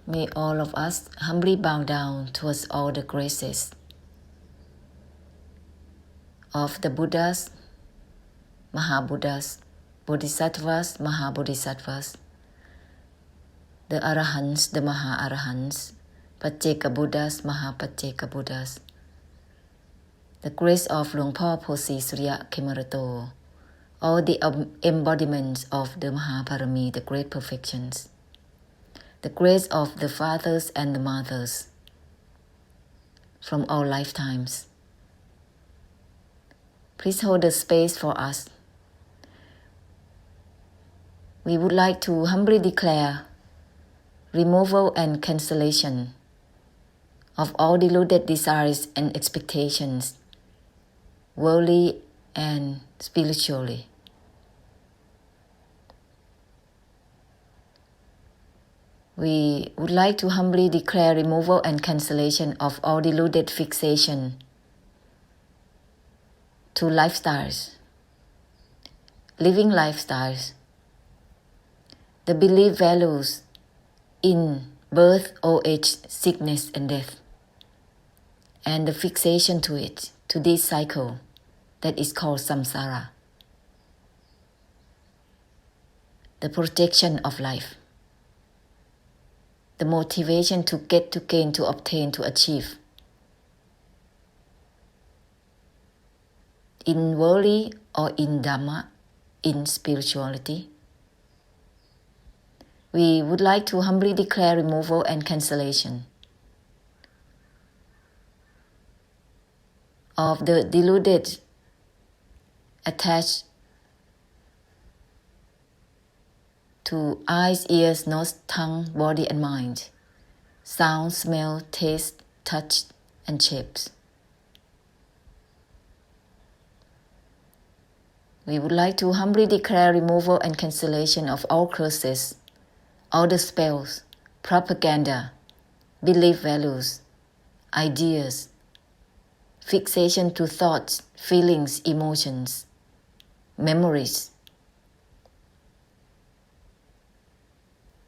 May all of us humbly bow down towards all the graces of the Buddhas, Mahabuddhas, Bodhisattvas, Mahabodhisattvas, the Arahants, the Maha-Arahants, Pacceka Buddhas, Mahapacceka Buddhas, the grace of Luang Por Posi Surya Khemarato, all the embodiments of the Mahaparami, the great perfections, the grace of the fathers and the mothers from all lifetimes. Please hold the space for us. We would like to humbly declare removal and cancellation of all deluded desires and expectations, worldly and spiritually. We would like to humbly declare removal and cancellation of all deluded fixation to lifestyles, living lifestyles, the belief values in birth, old age, sickness, and death, and the fixation to it, to this cycle that is called samsara, the projection of life, the motivation to get, to gain, to obtain, to achieve, in worldly or in Dhamma, in spirituality. We would like to humbly declare removal and cancellation of the deluded, attached to eyes, ears, nose, tongue, body and mind, sound, smell, taste, touch, and shapes. We would like to humbly declare removal and cancellation of all curses, all the spells, propaganda, belief values, ideas, fixation to thoughts, feelings, emotions, memories.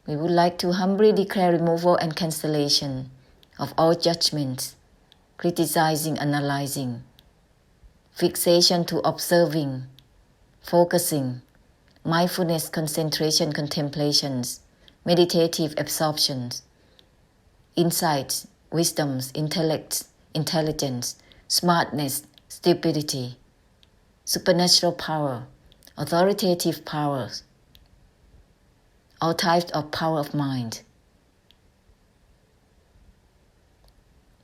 We would like to humbly declare removal and cancellation of all judgments, criticizing, analyzing, fixation to observing, focusing, mindfulness, concentration, contemplations, meditative absorptions, insights, wisdoms, intellect, intelligence, smartness, stupidity, supernatural power, authoritative powers, all types of power of mind.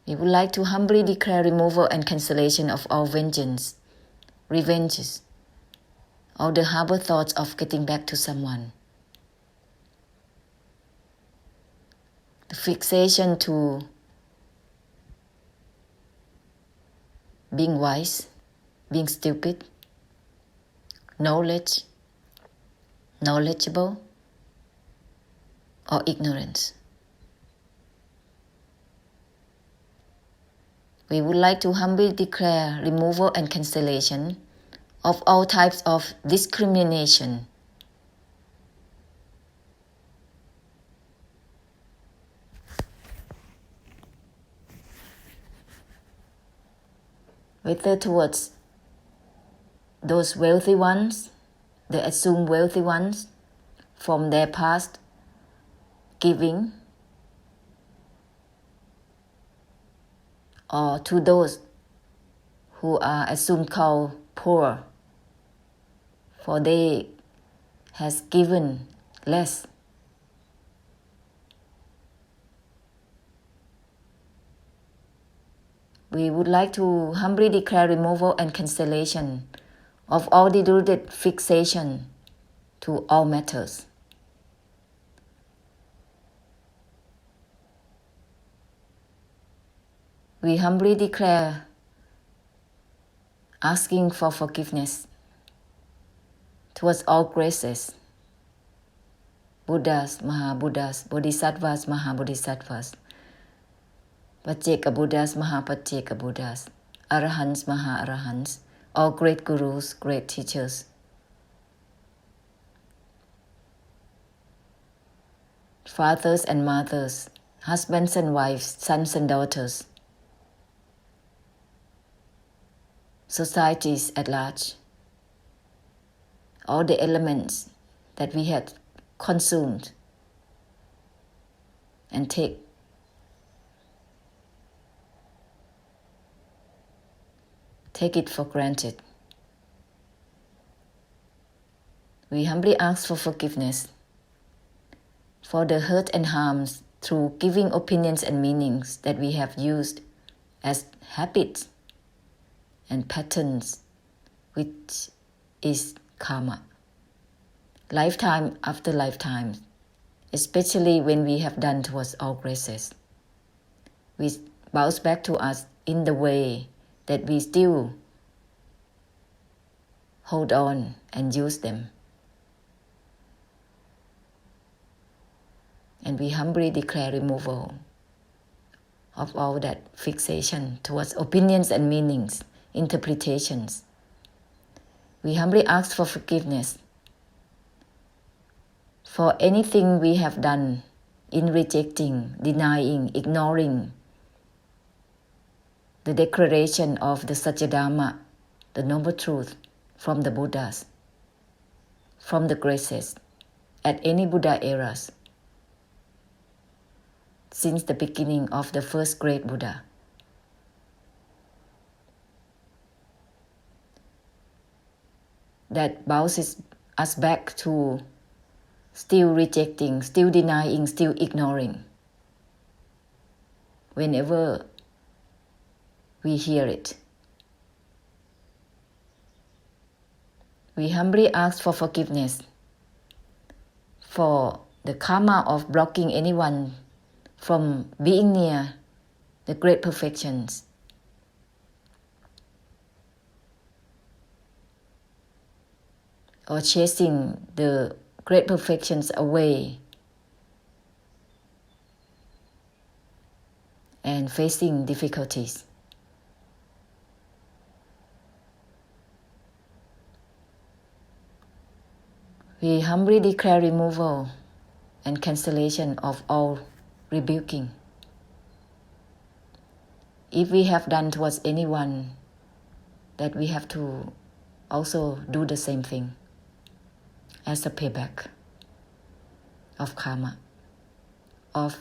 We would like to humbly declare removal and cancellation of all vengeance, revenges, all the harbor thoughts of getting back to someone, the fixation to being wise, being stupid, knowledge, knowledgeable, or ignorance. We would like to humbly declare removal and cancellation of all types of discrimination, whether towards those wealthy ones, the assumed wealthy ones, from their past giving, or to those who are assumed called poor, for they has given less. We would like to humbly declare removal and cancellation of all deluded fixation to all matters. We humbly declare asking for forgiveness towards all graces, Buddhas, Mahabuddhas, Bodhisattvas, Mahabodhisattvas, Pacceka Buddhas, Mahapacceka Buddhas, Arahants, Maha-Arahants, all great gurus, great teachers. Fathers and mothers, husbands and wives, sons and daughters, societies at large, all the elements that we had consumed and take it for granted. We humbly ask for forgiveness for the hurt and harms through giving opinions and meanings that we have used as habits and patterns, which is karma. Lifetime after lifetime, especially when we have done towards all graces, we bounce back to us in the way that we still hold on and use them. And we humbly declare removal of all that fixation towards opinions and meanings, interpretations. We humbly ask for forgiveness for anything we have done in rejecting, denying, ignoring the declaration of the Satyadharma, the Noble Truth from the Buddhas, from the graces, at any Buddha eras, since the beginning of the first great Buddha. That bounces us back to still rejecting, still denying, still ignoring whenever we hear it. We humbly ask for forgiveness for the karma of blocking anyone from being near the great perfections, or chasing the great perfections away and facing difficulties. We humbly declare removal and cancellation of all rebuking. If we have done towards anyone, that we have to also do the same thing as a payback of karma, of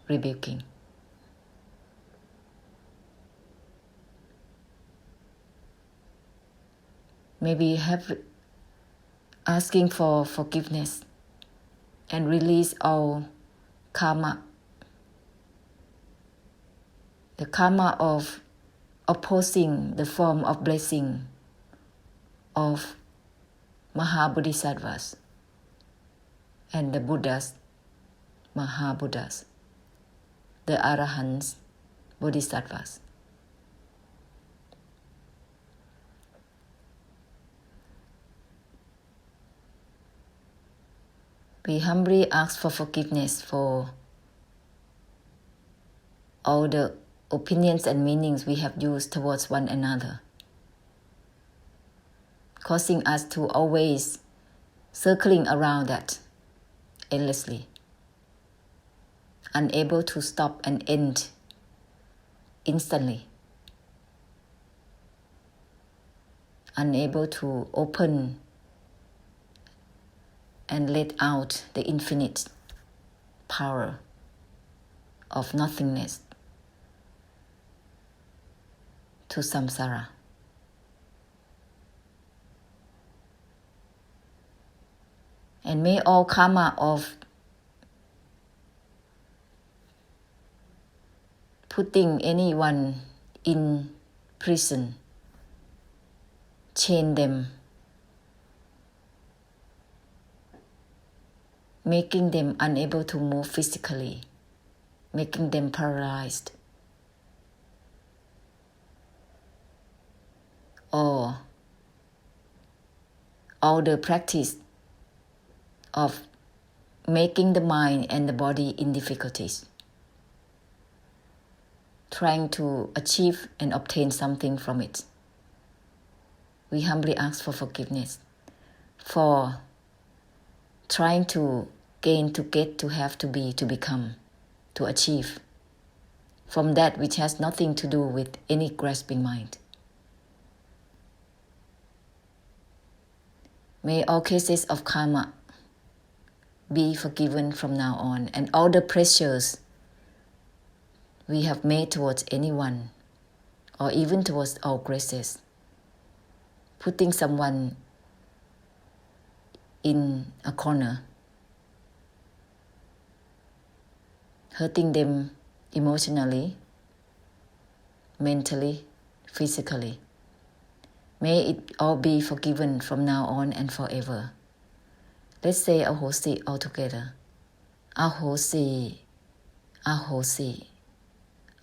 rebuking. Maybe have asking for forgiveness and release all karma, the karma of opposing the form of blessing of Mahabodhisattvas and the Buddhas, Mahabuddhas, the Arahants, Bodhisattvas. We humbly ask for forgiveness for all the opinions and meanings we have used towards one another, causing us to always circling around that endlessly, unable to stop and end instantly, unable to open and let out the infinite power of nothingness to samsara. And may all karma of putting anyone in prison, chain them, making them unable to move physically, making them paralyzed, or all the practice of making the mind and the body in difficulties, trying to achieve and obtain something from it. We humbly ask for forgiveness for trying to gain, to get, to have, to be, to become to achieve from that which has nothing to do with any grasping mind. May all cases of karma be forgiven from now on, and all the pressures we have made towards anyone, or even towards our graces, putting someone in a corner, hurting them emotionally, mentally, physically. May it all be forgiven from now on and forever. Let's say Ahosi all together. Ahosi, Ahosi,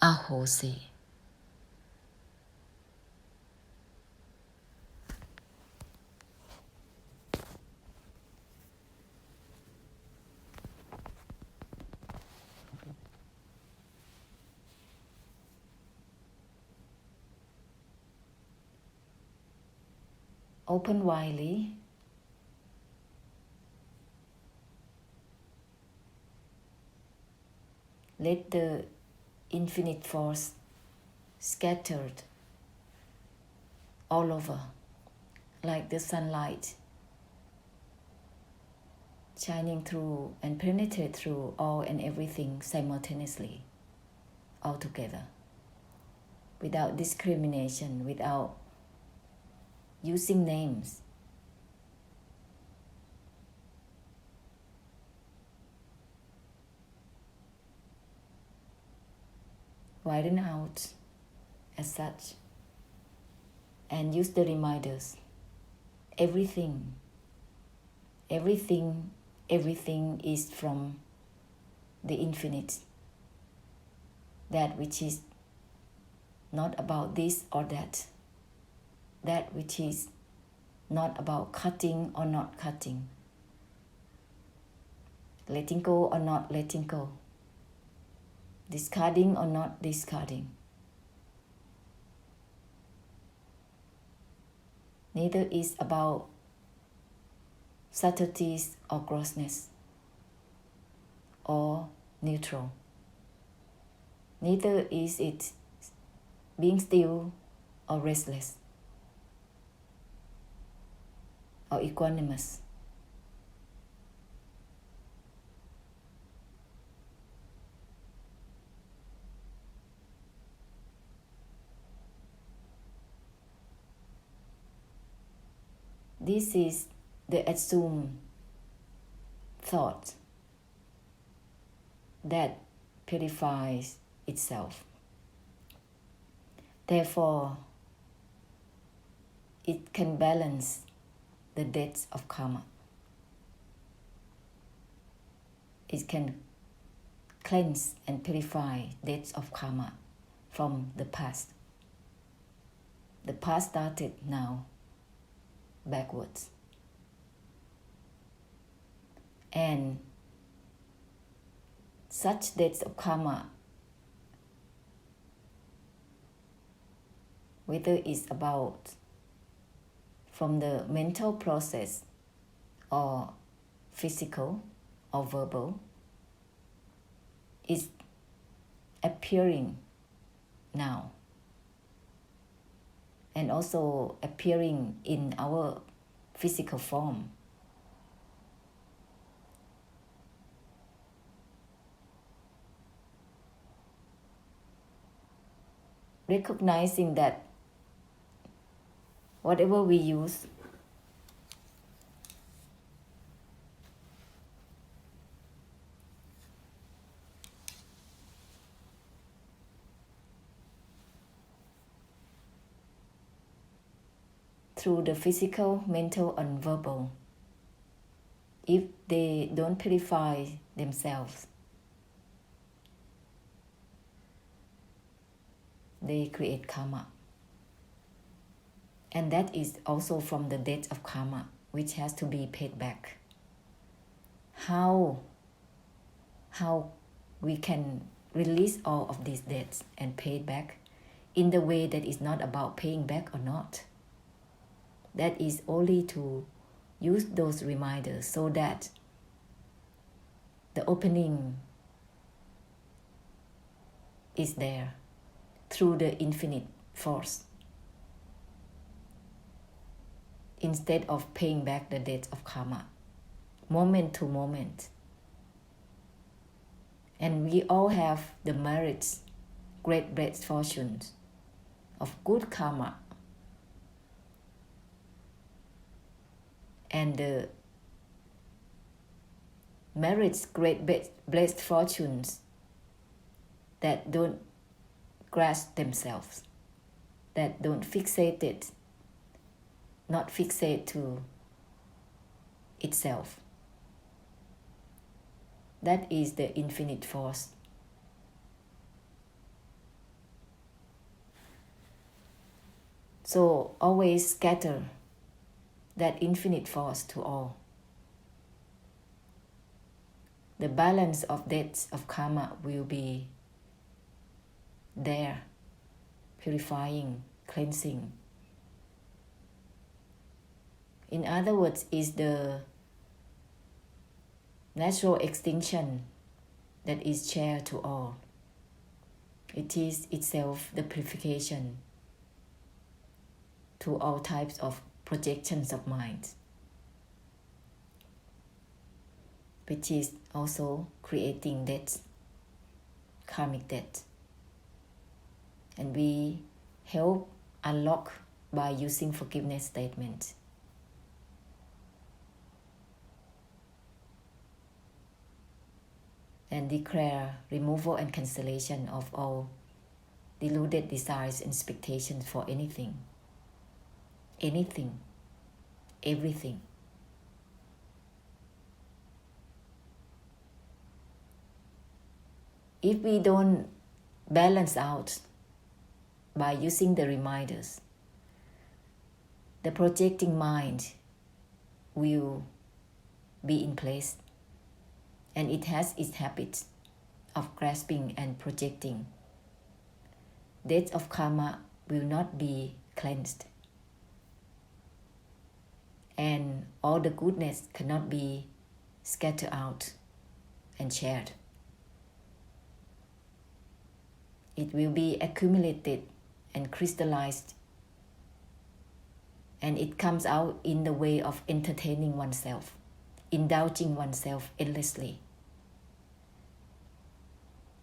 Ahosi. Open widely. Let the infinite force scattered all over like the sunlight shining through and penetrate through all and everything simultaneously, all together, without discrimination, without using names. Widen out as such and use the reminders. Everything is from the infinite. That which is not about this or that. That which is not about cutting or not cutting. Letting go or not letting go. Discarding or not discarding. Neither is about subtleties or grossness, or neutral. Neither is it being still or restless, or equanimous. This is the assumed thought that purifies itself. Therefore, it can balance the debts of karma. It can cleanse and purify debts of karma from the past. The past started now, backwards. And such debts of karma, whether it's about from the mental process or physical or verbal, is appearing now, and also appearing in our physical form. Recognizing that whatever we use through the physical, mental, and verbal, if they don't purify themselves, they create karma. And that is also from the debt of karma, which has to be paid back. How we can release all of these debts and pay it back in the way that is not about paying back or not. That is only to use those reminders so that the opening is there through the infinite force, instead of paying back the debt of karma, moment to moment. And we all have the merits, great blessed fortunes of good karma. And the merits, great blessed fortunes that don't grasp themselves, that don't fixate it, not fixate to itself. That is the infinite force. So always scatter that infinite force to all. The balance of debts of karma will be there, purifying, cleansing. In other words, is the natural extinction that is shared to all. It is itself the purification to all types of projections of mind, which is also creating debt, karmic debt. And we help unlock by using forgiveness statements. And declare removal and cancellation of all deluded desires and expectations for anything, everything. If we don't balance out by using the reminders, the projecting mind will be in place, and it has its habits of grasping and projecting. Debt of karma will not be cleansed, and all the goodness cannot be scattered out and shared. It will be accumulated and crystallized, and it comes out in the way of entertaining oneself, indulging oneself endlessly,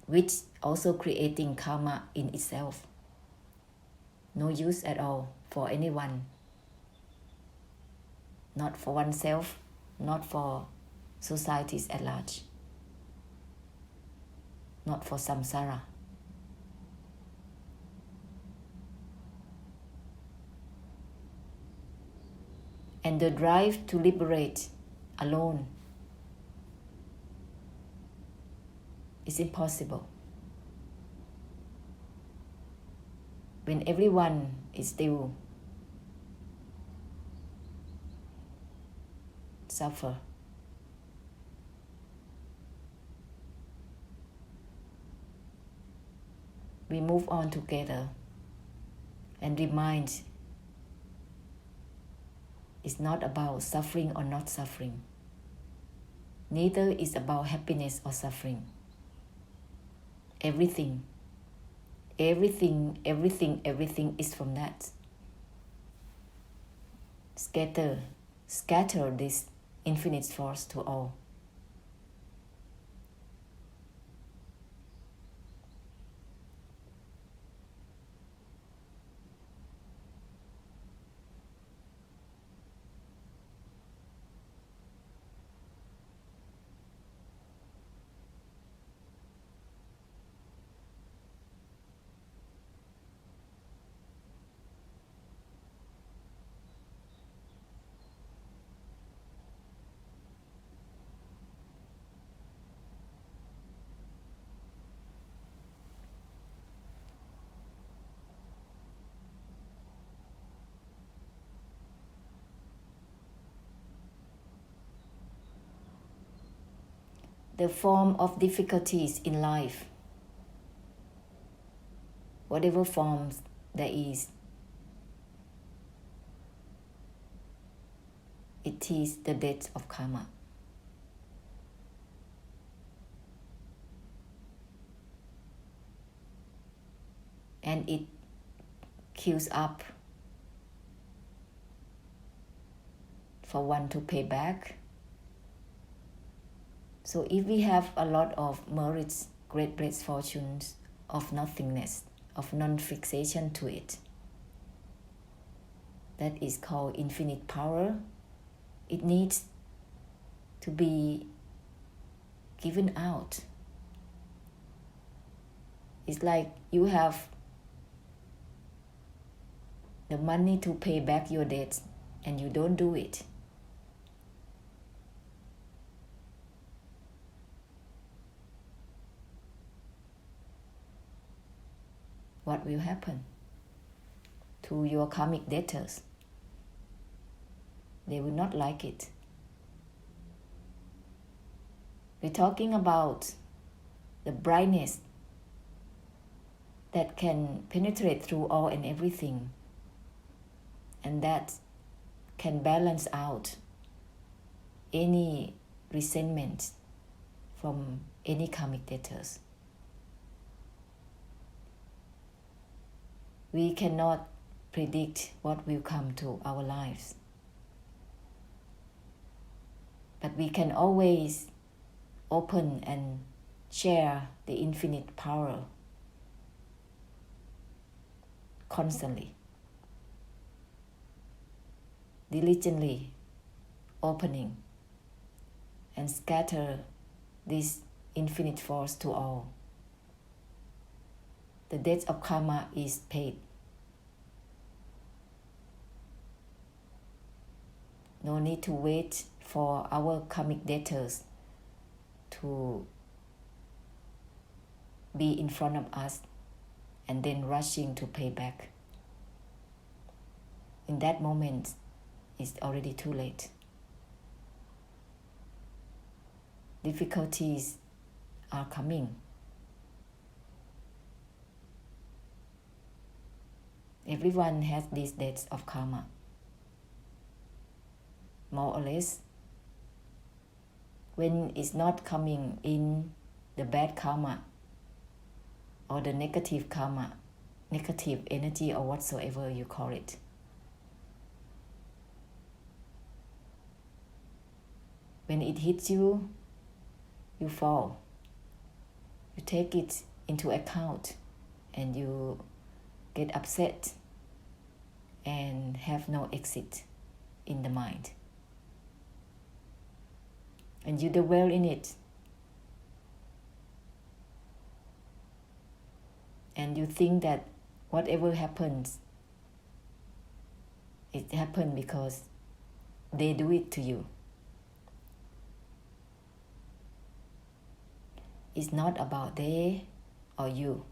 which also creating karma in itself. No use at all for anyone, not for oneself, not for societies at large, not for samsara. And the drive to liberate alone is impossible when everyone is still suffer. We move on together and remind it's not about suffering or not suffering. Neither is about happiness or suffering. Everything is from that. Scatter this infinite force to all. The form of difficulties in life, whatever forms there is, it is the debt of karma. and it queues up for one to pay back. So if we have a lot of merits, great bliss fortunes of nothingness, of non-fixation to it, that is called infinite power. It needs to be given out. It's like you have the money to pay back your debts and you don't do it. What will happen to your karmic debtors? They will not like it. We're talking about the brightness that can penetrate through all and everything, and that can balance out any resentment from any karmic debtors. We cannot predict what will come to our lives, but we can always open and share the infinite power constantly, diligently opening and scatter this infinite force to all. The debt of karma is paid. No need to wait for our karmic debtors to be in front of us and then rushing to pay back. In that moment, it's already too late. Difficulties are coming. Everyone has these debts of karma, more or less. When it's not coming in the bad karma or the negative karma, negative energy or whatsoever you call it. When it hits you, you fall. You take it into account and you get upset and have no exit in the mind. And you dwell in it. And you think that whatever happens, it happened because they do it to you. It's not about they or you.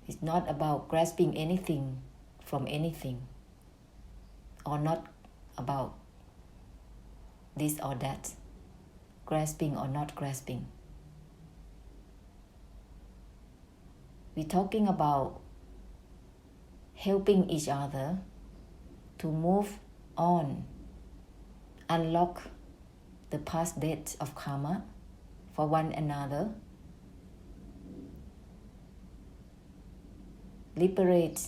It's not about grasping anything from anything, or not about this or that, grasping or not grasping. We're talking about helping each other to move on, unlock the past debts of karma for one another, liberate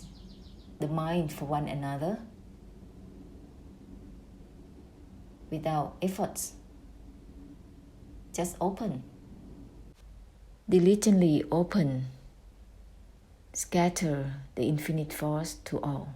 the mind for one another without efforts. Just open. Diligently open. Scatter the infinite force to all.